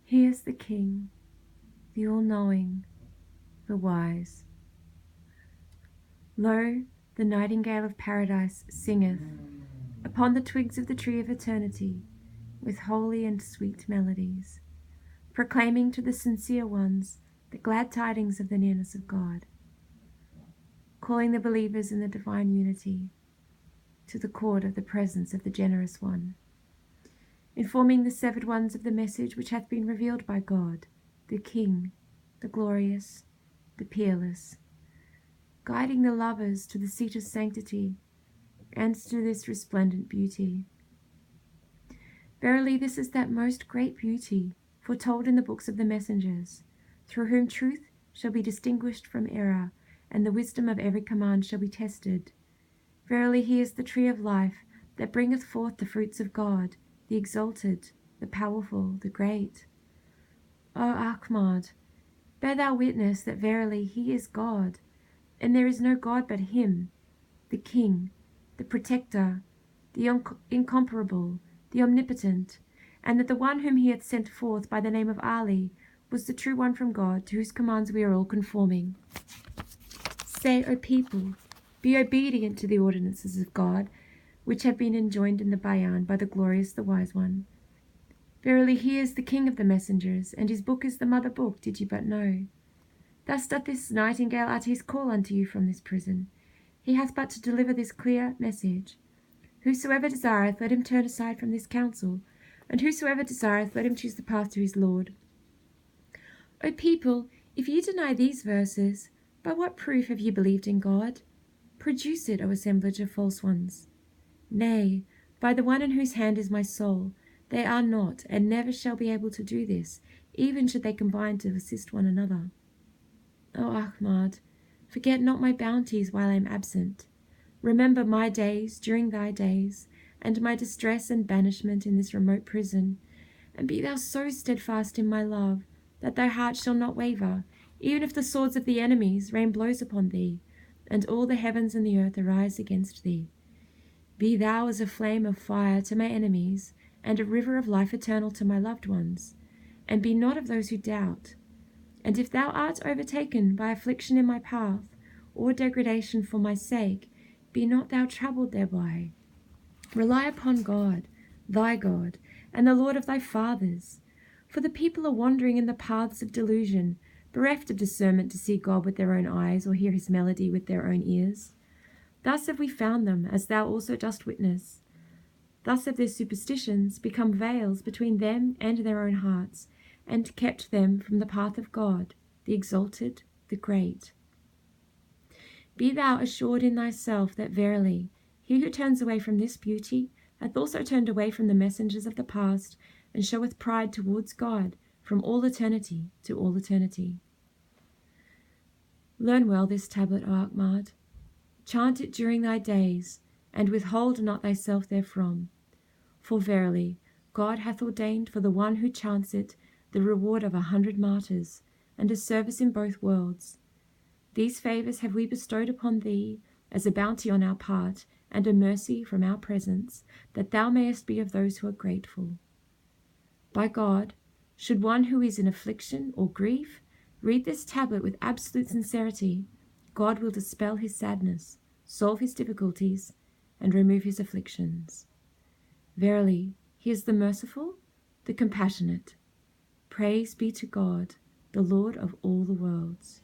He is the King, the all-knowing, the wise. Lo, the nightingale of paradise singeth upon the twigs of the tree of eternity with holy and sweet melodies, proclaiming to the sincere ones the glad tidings of the nearness of God, calling the believers in the divine unity to the court of the presence of the generous one, informing the severed ones of the message which hath been revealed by God, the King, the glorious, the peerless, guiding the lovers to the seat of sanctity and to this resplendent beauty. Verily, this is that most great beauty foretold in the books of the messengers, through whom truth shall be distinguished from error, and the wisdom of every command shall be tested. Verily, he is the tree of life that bringeth forth the fruits of God, the exalted, the powerful, the great. O Ahmad, bear thou witness that verily he is God, and there is no God but him, the King, the Protector, the incomparable, the omnipotent, and that the one whom he hath sent forth by the name of Ali was the true one from God, to whose commands we are all conforming. Say, O people, be obedient to the ordinances of God, which have been enjoined in the Bayan by the glorious, the wise one. Verily he is the King of the messengers, and his book is the mother book, did you but know. Thus doth this nightingale utter his call unto you from this prison. He hath but to deliver this clear message. Whosoever desireth, let him turn aside from this counsel, and whosoever desireth, let him choose the path to his Lord. O people, if ye deny these verses, by what proof have ye believed in God? Produce it, O assemblage of false ones. Nay, by the one in whose hand is my soul, they are not, and never shall be able to do this, even should they combine to assist one another. O Ahmad, forget not my bounties while I am absent. Remember my days during thy days, and my distress and banishment in this remote prison, and be thou so steadfast in my love, that thy heart shall not waver, even if the swords of the enemies rain blows upon thee, and all the heavens and the earth arise against thee. Be thou as a flame of fire to my enemies, and a river of life eternal to my loved ones, and be not of those who doubt. And if thou art overtaken by affliction in my path, or degradation for my sake, be not thou troubled thereby. Rely upon God, thy God, and the Lord of thy fathers. For the people are wandering in the paths of delusion, bereft of discernment to see God with their own eyes, or hear his melody with their own ears. Thus have we found them, as thou also dost witness. Thus have their superstitions become veils between them and their own hearts, and kept them from the path of God, the exalted, the great. Be thou assured in thyself that verily he who turns away from this beauty hath also turned away from the messengers of the past, and showeth pride towards God from all eternity to all eternity. Learn well this tablet, O Ahmad. Chant it during thy days, and withhold not thyself therefrom. For verily God hath ordained for the one who chants it the reward of 100 martyrs, and a service in both worlds. These favours have we bestowed upon thee as a bounty on our part, and a mercy from our presence, that thou mayest be of those who are grateful. By God, should one who is in affliction or grief read this tablet with absolute sincerity, God will dispel his sadness, solve his difficulties, and remove his afflictions. Verily, he is the merciful, the compassionate. Praise be to God, the Lord of all the worlds.